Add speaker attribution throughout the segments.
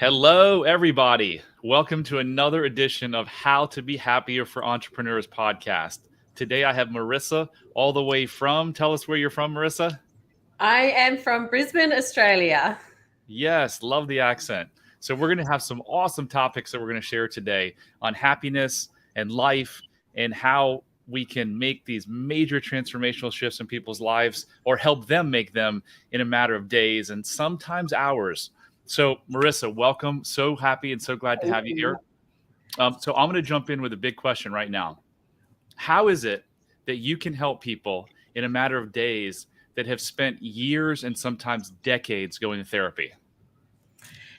Speaker 1: Hello, everybody. Welcome to another edition of How to Be Happier for Entrepreneurs podcast. Today I have Marissa all the way from, tell us where you're from, Marissa.
Speaker 2: I am from Brisbane, Australia.
Speaker 1: Yes, love the accent. So we're going to have some awesome topics that we're going to share today on happiness and life and how we can make these major transformational shifts in people's lives or help them make them in a matter of days and sometimes hours. So, Marissa, welcome. So happy and so glad to have you here. So I'm going to jump in with a big question right now. How is it that you can help people in a matter of days that have spent years and sometimes decades going to therapy?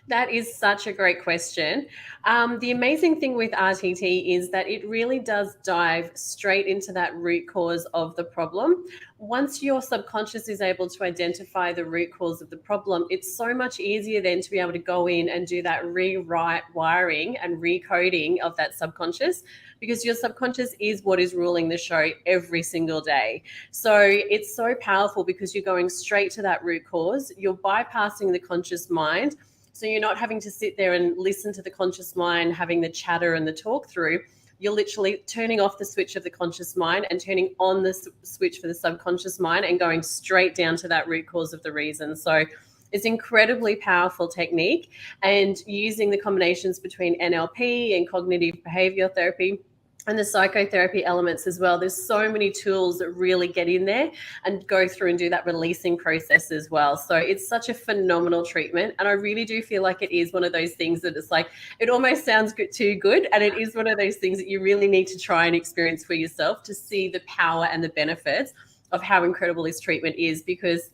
Speaker 2: That is such a great question. The amazing thing with RTT is that it really does dive straight into that root cause of the problem. Once your subconscious is able to identify the root cause of the problem, it's so much easier then to be able to go in and do that rewrite wiring and recoding of that subconscious, because your subconscious is what is ruling the show every single day. So it's so powerful because you're going straight to that root cause. You're bypassing the conscious mind. So you're not having to sit there and listen to the conscious mind, having the chatter and the talk through. You're literally turning off the switch of the conscious mind and turning on the switch for the subconscious mind and going straight down to that root cause of the reason. So it's incredibly powerful technique, and using the combinations between NLP and cognitive behavior therapy and the psychotherapy elements as well. There's so many tools that really get in there and go through and do that releasing process as well. So it's such a phenomenal treatment. And I really do feel like it is one of those things that it's like, it almost sounds too good. And it is one of those things that you really need to try and experience for yourself to see the power and the benefits of how incredible this treatment is. Because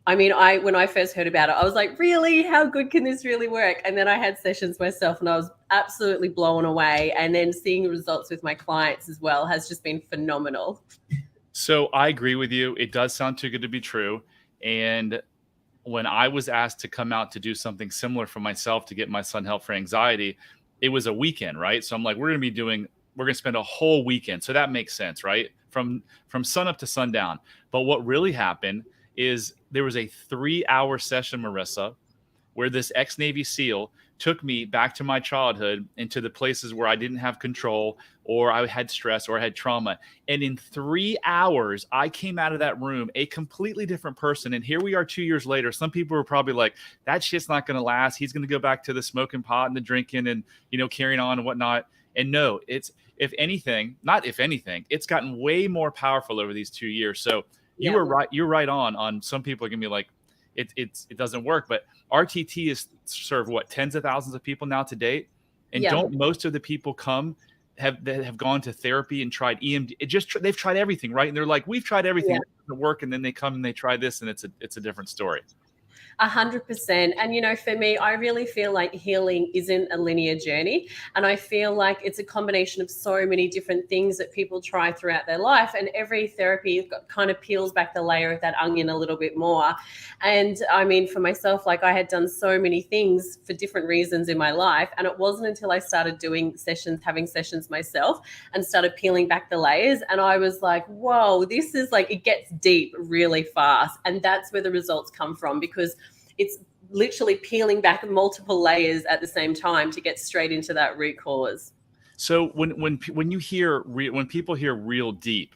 Speaker 2: when I first heard about it, I was like, really? How good can this really work? And then I had sessions myself and I was absolutely blown away. And then seeing the results with my clients as well has just been phenomenal.
Speaker 1: So I agree with you. It does sound too good to be true. And when I was asked to come out to do something similar for myself to get my son help for anxiety, it was a weekend, right? So I'm like, we're going to spend a whole weekend. So that makes sense, right? From sun up to sundown. But what really happened is there was a 3-hour session, Marissa, where this ex-Navy SEAL took me back to my childhood and to the places where I didn't have control or I had stress or I had trauma. And in 3 hours, I came out of that room a completely different person. And here we are 2 years later. Some people were probably like, that shit's not going to last. He's going to go back to the smoking pot and the drinking and, carrying on and whatnot. And no, it's, if anything, it's gotten way more powerful over these 2 years. So you were right. You're right on some people are going to be like, it doesn't work, but RTT is served tens of thousands of people now to date. And don't most of the people that have gone to therapy and tried EMD? They've tried everything, right? And they're like, we've tried everything, it doesn't work. And then they come and they try this and it's a different story.
Speaker 2: 100%. And, for me, I really feel like healing isn't a linear journey. And I feel like it's a combination of so many different things that people try throughout their life. And every therapy kind of peels back the layer of that onion a little bit more. And for myself, like I had done so many things for different reasons in my life. And it wasn't until I started having sessions myself and started peeling back the layers. And I was like, whoa, this is like, it gets deep really fast. And that's where the results come from, because it's literally peeling back multiple layers at the same time to get straight into that root cause.
Speaker 1: So when people hear real deep,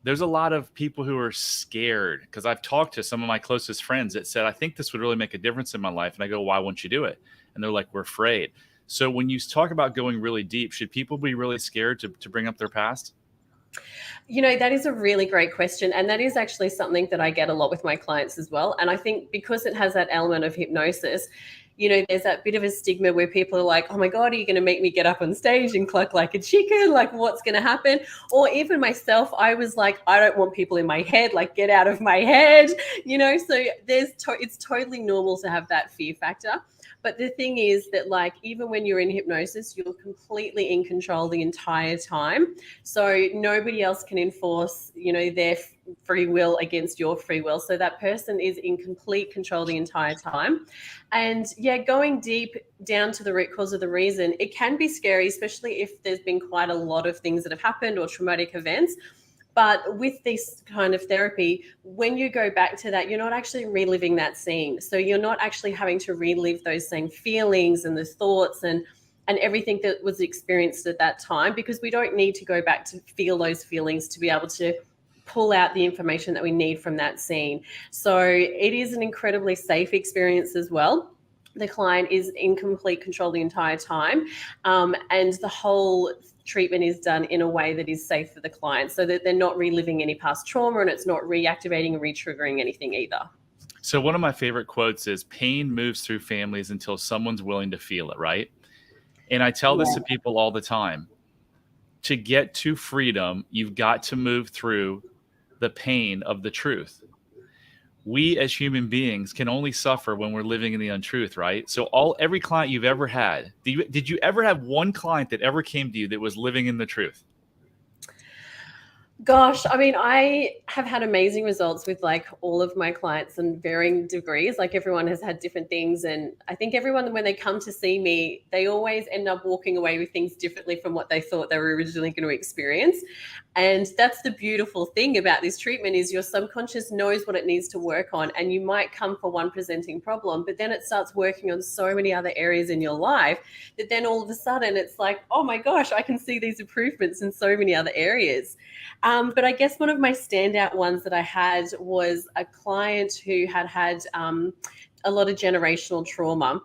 Speaker 1: there's a lot of people who are scared, because I've talked to some of my closest friends that said, I think this would really make a difference in my life. And I go, why won't you do it? And they're like, we're afraid. So when you talk about going really deep, should people be really scared to bring up their past?
Speaker 2: That is a really great question. And that is actually something that I get a lot with my clients as well. And I think because it has that element of hypnosis, there's that bit of a stigma where people are like, oh my God, are you going to make me get up on stage and cluck like a chicken? Like, what's going to happen? Or even myself, I was like, I don't want people in my head, like, get out of my head, so it's totally normal to have that fear factor. But the thing is that, like, even when you're in hypnosis, you're completely in control the entire time. So nobody else can enforce, their free will against your free will. So that person is in complete control the entire time. And going deep down to the root cause of the reason, it can be scary, especially if there's been quite a lot of things that have happened or traumatic events. But with this kind of therapy, when you go back to that, you're not actually reliving that scene. So you're not actually having to relive those same feelings and the thoughts and everything that was experienced at that time, because we don't need to go back to feel those feelings to be able to pull out the information that we need from that scene. So it is an incredibly safe experience as well. The client is in complete control the entire time, and the whole treatment is done in a way that is safe for the client, so that they're not reliving any past trauma, and it's not reactivating or re-triggering anything either.
Speaker 1: So one of my favorite quotes is, pain moves through families until someone's willing to feel it, right? And I tell this to people all the time. To get to freedom, you've got to move through the pain of the truth. We as human beings can only suffer when we're living in the untruth, right? So every client you've ever had, did you ever have one client that ever came to you that was living in the truth?
Speaker 2: Gosh, I mean, I have had amazing results with like all of my clients in varying degrees. Like everyone has had different things. And I think everyone, when they come to see me, they always end up walking away with things differently from what they thought they were originally going to experience. And that's the beautiful thing about this treatment, is your subconscious knows what it needs to work on. And you might come for one presenting problem, but then it starts working on so many other areas in your life that then all of a sudden it's like, oh my gosh, I can see these improvements in so many other areas. But I guess one of my standout ones that I had was a client who had a lot of generational trauma.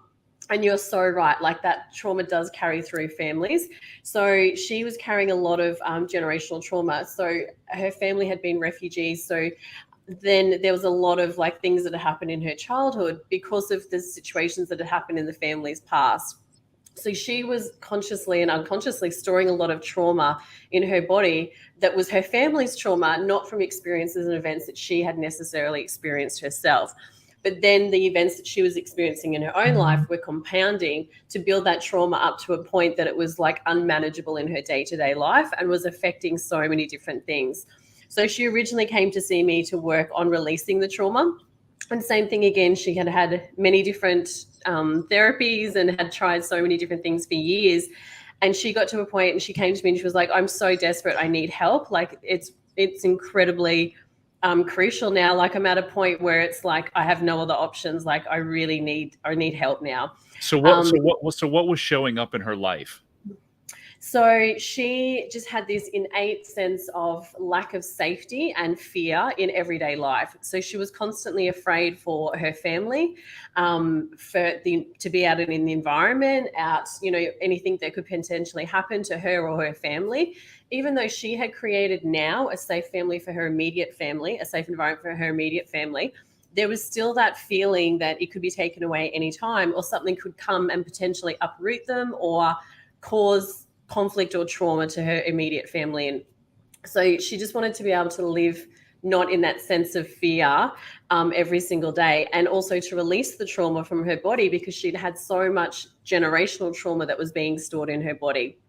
Speaker 2: And you're so right, like that trauma does carry through families. So she was carrying a lot of generational trauma. So her family had been refugees. So then there was a lot of like things that had happened in her childhood because of the situations that had happened in the family's past. So she was consciously and unconsciously storing a lot of trauma in her body that was her family's trauma, not from experiences and events that she had necessarily experienced herself. But then the events that she was experiencing in her own life were compounding to build that trauma up to a point that it was like unmanageable in her day-to-day life and was affecting so many different things. So she originally came to see me to work on releasing the trauma. And same thing again, she had had many different therapies and had tried so many different things for years. And she got to a point and she came to me and she was like, I'm so desperate, I need help. Like it's incredibly crucial now. Like I'm at a point where it's like, I have no other options. Like I need help now.
Speaker 1: So what was showing up in her life?
Speaker 2: So she just had this innate sense of lack of safety and fear in everyday life. So she was constantly afraid for her family, to be out in the environment, anything that could potentially happen to her or her family. Even though she had created now a safe family for her immediate family, a safe environment for her immediate family, there was still that feeling that it could be taken away anytime, or something could come and potentially uproot them or cause conflict or trauma to her immediate family. And so she just wanted to be able to live not in that sense of fear every single day, and also to release the trauma from her body, because she'd had so much generational trauma that was being stored in her body.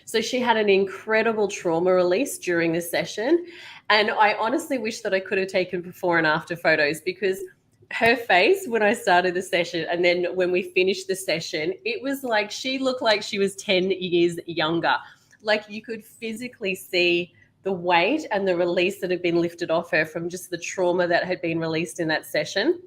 Speaker 2: So she had an incredible trauma release during this session. And I honestly wish that I could have taken before and after photos, because her face when I started the session and then when we finished the session, it was like she looked like she was 10 years younger. Like you could physically see the weight and the release that had been lifted off her from just the trauma that had been released in that session.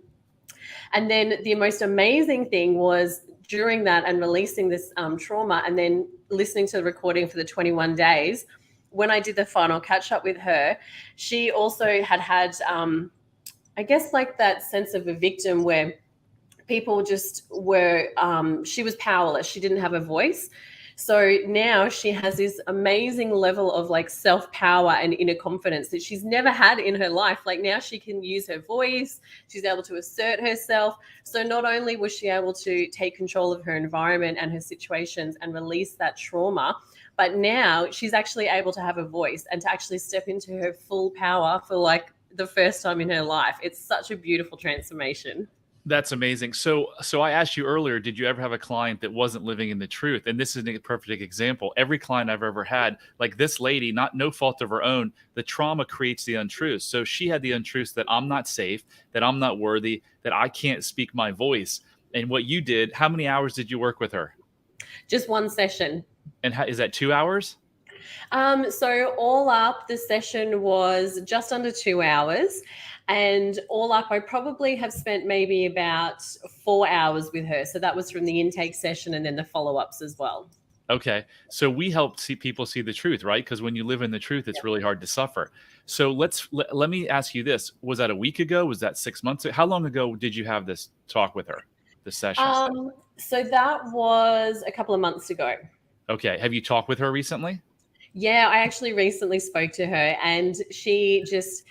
Speaker 2: And then the most amazing thing was during that and releasing this trauma and then listening to the recording for the 21 days, when I did the final catch up with her, she also had I guess like that sense of a victim where people just were, she was powerless. She didn't have a voice. So now she has this amazing level of like self-power and inner confidence that she's never had in her life. Like now she can use her voice. She's able to assert herself. So not only was she able to take control of her environment and her situations and release that trauma, but now she's actually able to have a voice and to actually step into her full power for like the first time in her life. It's such a beautiful transformation.
Speaker 1: That's amazing. So I asked you earlier, did you ever have a client that wasn't living in the truth? And this is a perfect example. Every client I've ever had, like this lady, no fault of her own, the trauma creates the untruth. So she had the untruth that I'm not safe, that I'm not worthy, that I can't speak my voice. And what you did, how many hours did you work with her?
Speaker 2: Just one session.
Speaker 1: And is that 2 hours?
Speaker 2: So all up, the session was just under 2 hours. And all up, I probably have spent maybe about 4 hours with her. So that was from the intake session and then the follow-ups as well.
Speaker 1: Okay. So we help see people see the truth, right? Because when you live in the truth, it's really hard to suffer. So let me ask you this. Was that a week ago? Was that 6 months ago? How long ago did you have this talk with her, this session?
Speaker 2: So that was a couple of months ago.
Speaker 1: Okay. Have you talked with her recently?
Speaker 2: Yeah, I actually recently spoke to her, and she just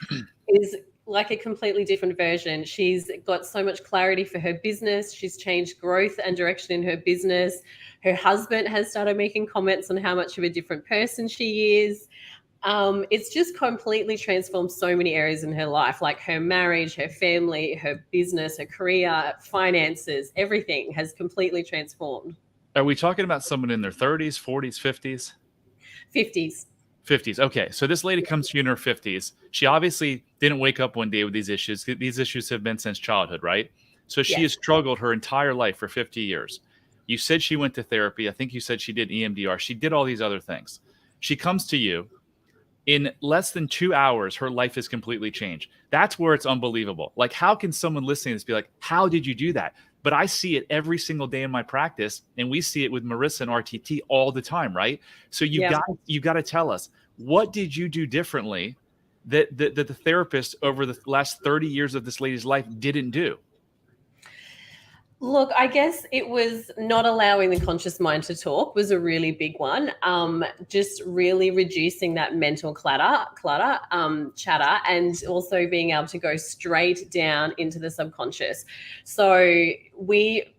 Speaker 2: is like a completely different version. She's got so much clarity for her business. She's changed growth and direction in her business. Her husband has started making comments on how much of a different person she is. It's just completely transformed so many areas in her life, like her marriage, her family, her business, her career, finances, everything has completely transformed.
Speaker 1: Are we talking about someone in their 30s, 40s, 50s?
Speaker 2: 50s.
Speaker 1: 50s. Okay. So this lady comes to you in her 50s. She obviously didn't wake up one day with these issues. These issues have been since childhood, right? So she has struggled her entire life for 50 years. You said she went to therapy. I think you said she did EMDR. She did all these other things. She comes to you. In less than 2 hours, her life is completely changed. That's where it's unbelievable. Like, how can someone listening to this be like, how did you do that? But I see it every single day in my practice, and we see it with Marissa and RTT all the time, right? So you got to tell us, what did you do differently that the therapist over the last 30 years of this lady's life didn't do?
Speaker 2: Look, I guess it was not allowing the conscious mind to talk was a really big one. Just really reducing that mental chatter, and also being able to go straight down into the subconscious. So we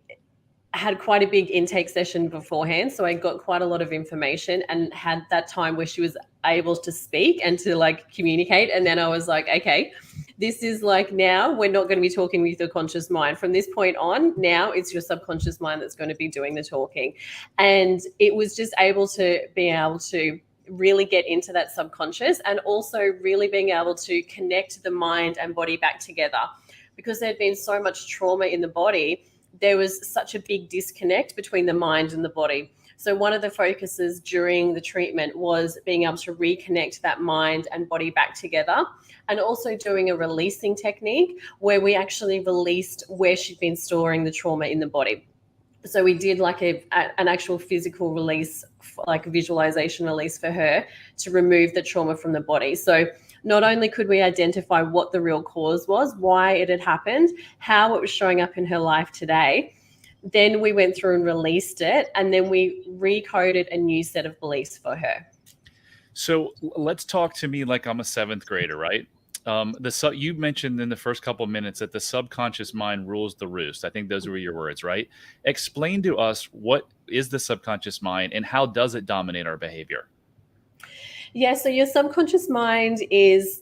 Speaker 2: had quite a big intake session beforehand, so I got quite a lot of information and had that time where she was able to speak and to like communicate. And then I was like, okay, this is like, now we're not going to be talking with your conscious mind. From this point on, now it's your subconscious mind that's going to be doing the talking. And it was just able to be able to really get into that subconscious, and also really being able to connect the mind and body back together, because there'd been so much trauma in the body. There was such a big disconnect between the mind and the body. So one of the focuses during the treatment was being able to reconnect that mind and body back together, and also doing a releasing technique where we actually released where she'd been storing the trauma in the body. So we did like an actual physical release, like a visualization release for her to remove the trauma from the body. So not only could we identify what the real cause was, why it had happened, how it was showing up in her life today, then we went through and released it, and then we recoded a new set of beliefs for her.
Speaker 1: So let's talk to me like I'm a seventh grader, right? You mentioned in the first couple of minutes that the subconscious mind rules the roost. I think those were your words, right? Explain to us, what is the subconscious mind and how does it dominate our behavior?
Speaker 2: Yeah, so your subconscious mind is,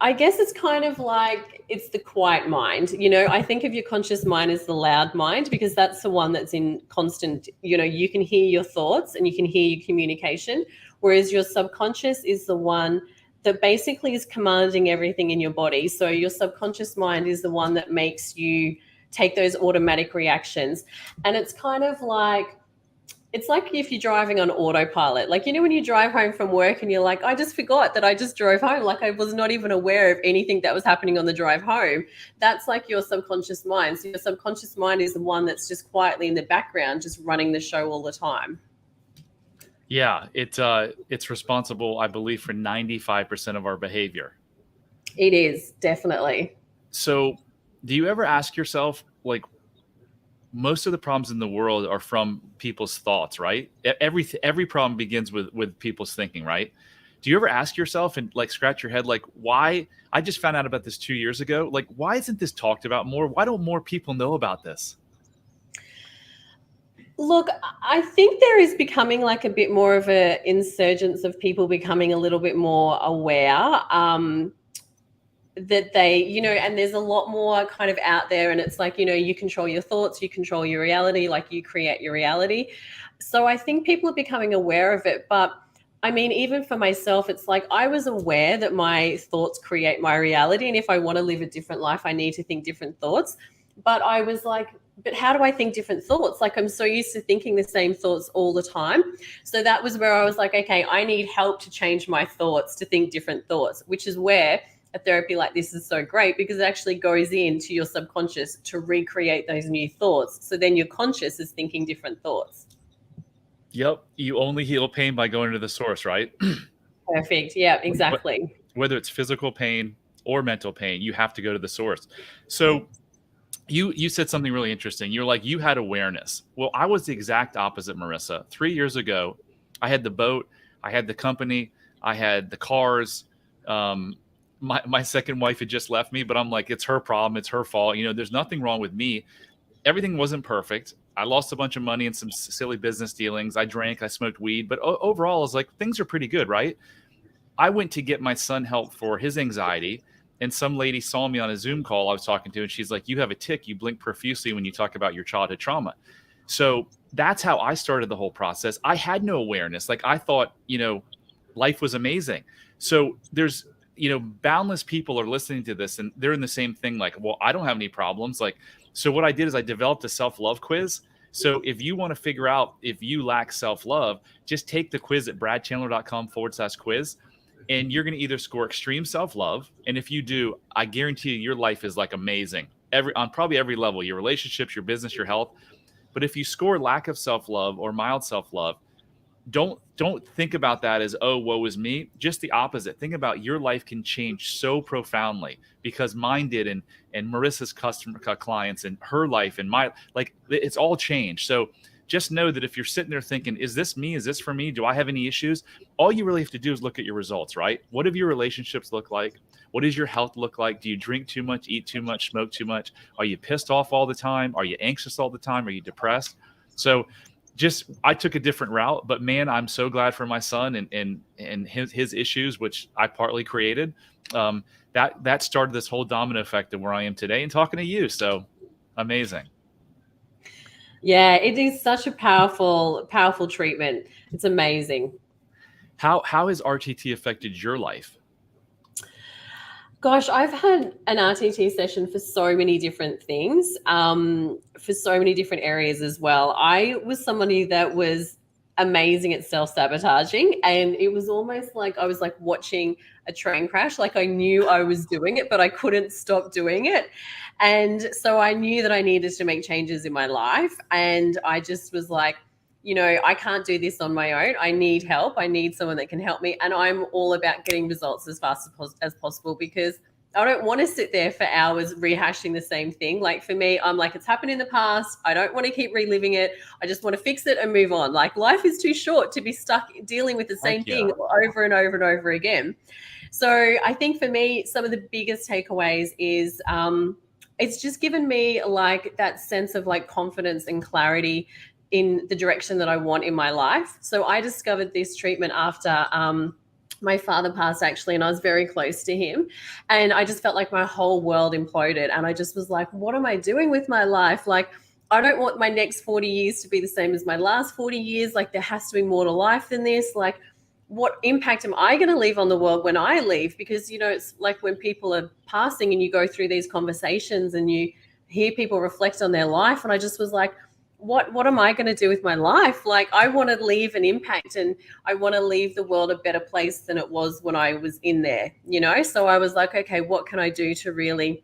Speaker 2: I guess it's kind of like, it's the quiet mind. You know, I think of your conscious mind as the loud mind, because that's the one that's in constant, you know, you can hear your thoughts and you can hear your communication, whereas your subconscious is the one that basically is commanding everything in your body. So your subconscious mind is the one that makes you take those automatic reactions. And it's kind of like, it's like if you're driving on autopilot. Like, you know, when you drive home from work and you're like, I just forgot that I just drove home. Like, I was not even aware of anything that was happening on the drive home. That's like your subconscious mind. So your subconscious mind is the one that's just quietly in the background, just running the show all the time.
Speaker 1: Yeah, it's responsible, I believe, for 95% of our behavior.
Speaker 2: It is, definitely.
Speaker 1: So do you ever ask yourself, like, most of the problems in the world are from people's thoughts, right? Every problem begins with people's thinking, right? Do you ever ask yourself and like scratch your head, like, why? I just found out about this 2 years ago. Like, why isn't this talked about more? Why don't more people know about this?
Speaker 2: Look, I think there is becoming like a bit more of an insurgence of people becoming a little bit more aware. That they, you know, and there's a lot more kind of out there, and it's like, you know, you control your thoughts, you control your reality, like you create your reality. So I think people are becoming aware of it. But I mean, even for myself, it's like I was aware that my thoughts create my reality. And if I want to live a different life, I need to think different thoughts. But I was like, but how do I think different thoughts? Like, I'm so used to thinking the same thoughts all the time. So that was where I was like, okay, I need help to change my thoughts, to think different thoughts, which is where a therapy like this is so great, because it actually goes into your subconscious to recreate those new thoughts. So then your conscious is thinking different thoughts.
Speaker 1: Yep. You only heal pain by going to the source, right?
Speaker 2: Perfect. Yeah, exactly.
Speaker 1: Whether it's physical pain or mental pain, you have to go to the source. So you said something really interesting. You're like, you had awareness. Well, I was the exact opposite, Marissa. 3 years ago, I had the boat, I had the company, I had the cars. My second wife had just left me, but I'm like, it's her problem, it's her fault. There's nothing wrong with me. Everything wasn't perfect. I lost a bunch of money in some silly business dealings. I drank, I smoked weed, but overall, I was like, things are pretty good, right? I went to get my son help for his anxiety, and some lady saw me on a Zoom call I was talking to, and she's like, "You have a tick. You blink profusely when you talk about your childhood trauma." So that's how I started the whole process. I had no awareness. Like, I thought, life was amazing. So there's, boundless people are listening to this, and they're in the same thing. Like, well, I don't have any problems. Like, so what I did is I developed a self-love quiz. So if you want to figure out if you lack self-love, just take the quiz at bradchandler.com/quiz. And you're going to either score extreme self-love, and if you do, I guarantee you your life is like amazing on probably every level, your relationships, your business, your health. But if you score lack of self-love or mild self-love, don't think about that as, oh, woe is me. Just the opposite. Think about your life can change so profoundly, because mine did, and Marissa's clients, and her life, and my, like, it's all changed. So just know that if you're sitting there thinking, is this me? Is this for me? Do I have any issues? All you really have to do is look at your results, right? What do your relationships look like? What does your health look like? Do you drink too much, eat too much, smoke too much? Are you pissed off all the time? Are you anxious all the time? Are you depressed? So I took a different route, but man, I'm so glad for my son and his issues, which I partly created. That started this whole domino effect of where I am today and talking to you. So amazing.
Speaker 2: Yeah, it is such a powerful, powerful treatment. It's amazing.
Speaker 1: How has RTT affected your life?
Speaker 2: Gosh, I've had an RTT session for so many different things, for so many different areas as well. I was somebody that was amazing at self-sabotaging, and it was almost like I was like watching a train crash. Like, I knew I was doing it, but I couldn't stop doing it. And so I knew that I needed to make changes in my life. And I just was like, I can't do this on my own. I need help. I need someone that can help me. And I'm all about getting results as fast as possible, because I don't want to sit there for hours rehashing the same thing. Like, for me, I'm like, it's happened in the past. I don't want to keep reliving it. I just want to fix it and move on. Like, life is too short to be stuck dealing with the same thing over and over and over again. So I think for me, some of the biggest takeaways is it's just given me like that sense of like confidence and clarity in the direction that I want in my life. So I discovered this treatment after my father passed, actually, and I was very close to him. And I just felt like my whole world imploded. And I just was like, what am I doing with my life? Like, I don't want my next 40 years to be the same as my last 40 years. Like, there has to be more to life than this. Like, what impact am I going to leave on the world when I leave? Because, it's like when people are passing and you go through these conversations and you hear people reflect on their life. And I just was like, what am I going to do with my life? Like, I want to leave an impact, and I want to leave the world a better place than it was when I was in there, So I was like, okay, what can I do to really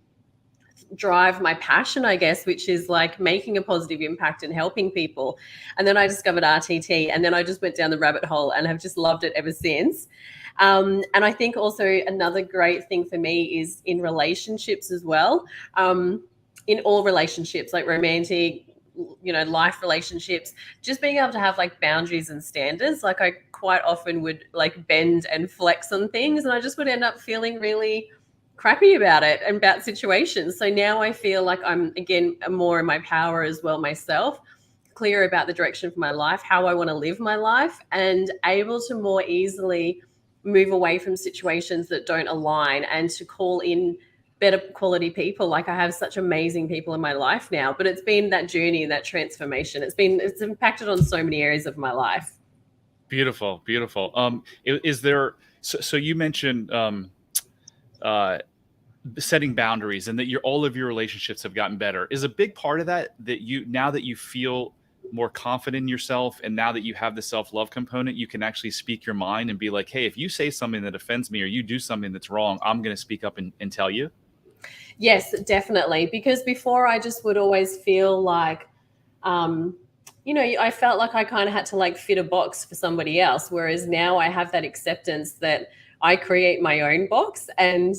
Speaker 2: drive my passion, I guess, which is like making a positive impact and helping people. And then I discovered RTT, and then I just went down the rabbit hole and have just loved it ever since. And I think also another great thing for me is in relationships as well. In all relationships, like romantic, life relationships, just being able to have like boundaries and standards. Like, I quite often would like bend and flex on things, and I just would end up feeling really crappy about it and about situations. So now I feel like I'm, again, more in my power as well myself, clear about the direction for my life, how I want to live my life, and able to more easily move away from situations that don't align and to call in better quality people. Like, I have such amazing people in my life now, but it's been that journey, that transformation. It's impacted on so many areas of my life.
Speaker 1: Beautiful. Is there, so you mentioned, setting boundaries and that all of your relationships have gotten better. Is a big part of that you, now that you feel more confident in yourself and now that you have the self-love component, you can actually speak your mind and be like, hey, if you say something that offends me or you do something that's wrong, I'm going to speak up and tell you?
Speaker 2: Yes, definitely. Because before I just would always feel like, um, I felt like I kind of had to like fit a box for somebody else. Whereas now I have that acceptance that I create my own box, and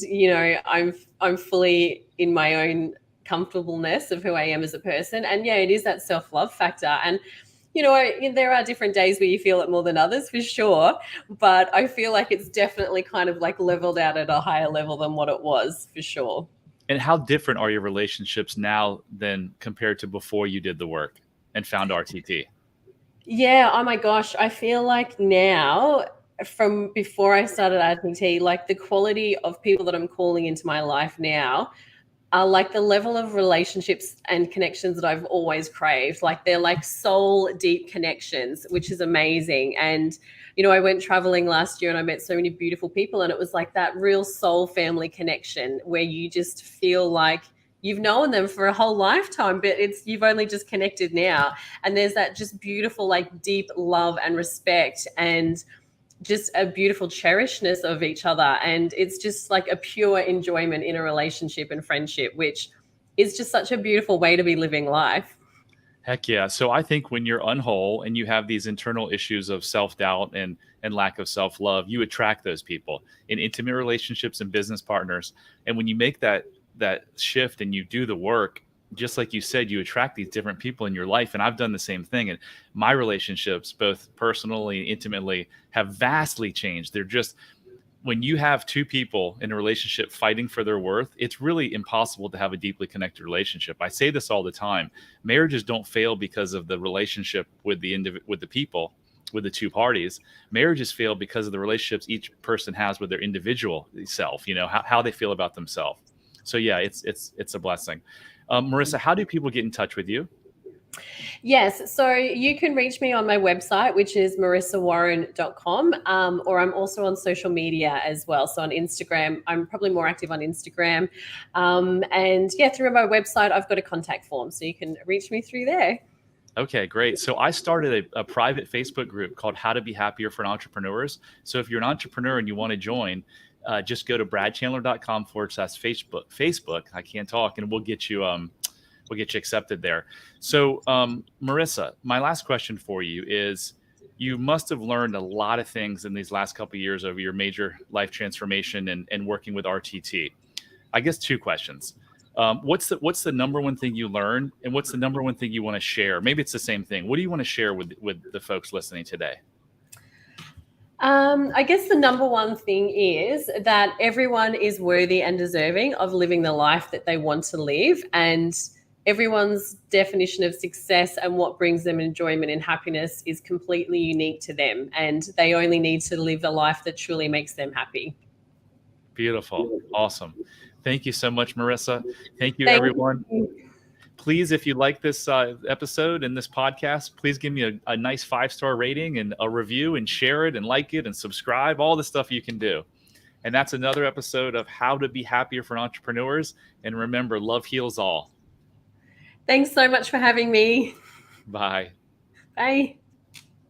Speaker 2: I'm fully in my own comfortableness of who I am as a person. And yeah, it is that self love factor. And there are different days where you feel it more than others for sure, but I feel like it's definitely kind of like leveled out at a higher level than what it was for sure.
Speaker 1: And how different are your relationships now than compared to before you did the work and found RTT?
Speaker 2: Yeah, oh my gosh, I feel like now from before I started RTT, like the quality of people that I'm calling into my life now are like the level of relationships and connections that I've always craved. Like they're like soul deep connections, which is amazing. And I went traveling last year and I met so many beautiful people, and it was like that real soul family connection where you just feel like you've known them for a whole lifetime, but you've only just connected now. And there's that just beautiful like deep love and respect and just a beautiful cherishness of each other. And it's just like a pure enjoyment in a relationship and friendship, which is just such a beautiful way to be living life.
Speaker 1: Heck yeah. So I think when you're unwhole and you have these internal issues of self-doubt and lack of self-love, you attract those people in intimate relationships and business partners. And when you make that shift and you do the work, just like you said, you attract these different people in your life. And I've done the same thing. And my relationships, both personally and intimately, have vastly changed. They're just, when you have two people in a relationship fighting for their worth, it's really impossible to have a deeply connected relationship. I say this all the time. Marriages don't fail because of the relationship with with the people, with the two parties. Marriages fail because of the relationships each person has with their individual self, how they feel about themselves. So yeah, it's a blessing. Marissa, how do people get in touch with you?
Speaker 2: Yes, so you can reach me on my website, which is marissawarren.com, or I'm also on social media as well. So on Instagram, I'm probably more active on Instagram. And yeah, through my website, I've got a contact form, so you can reach me through there.
Speaker 1: Okay, great. So I started a private Facebook group called How to Be Happier for Entrepreneurs. So if you're an entrepreneur and you want to join, just go to bradchandler.com/Facebook. I can't talk, and we'll get you accepted there. So, Marissa, my last question for you is: you must have learned a lot of things in these last couple of years of your major life transformation and working with RTT. I guess two questions. What's the number one thing you learned, and what's the number one thing you want to share? Maybe it's the same thing. What do you want to share with the folks listening today?
Speaker 2: I guess the number one thing is that everyone is worthy and deserving of living the life that they want to live. And everyone's definition of success and what brings them enjoyment and happiness is completely unique to them. And they only need to live a life that truly makes them happy.
Speaker 1: Beautiful. Awesome. Thank you so much, Marissa. Thank you,
Speaker 2: Thank
Speaker 1: everyone.
Speaker 2: you.
Speaker 1: Please, if you like this episode and this podcast, please give me a nice 5-star rating and a review, and share it and like it and subscribe, all the stuff you can do. And that's another episode of How to Be Happier for Entrepreneurs. And remember, love heals all.
Speaker 2: Thanks so much for having me.
Speaker 1: Bye.
Speaker 2: Bye.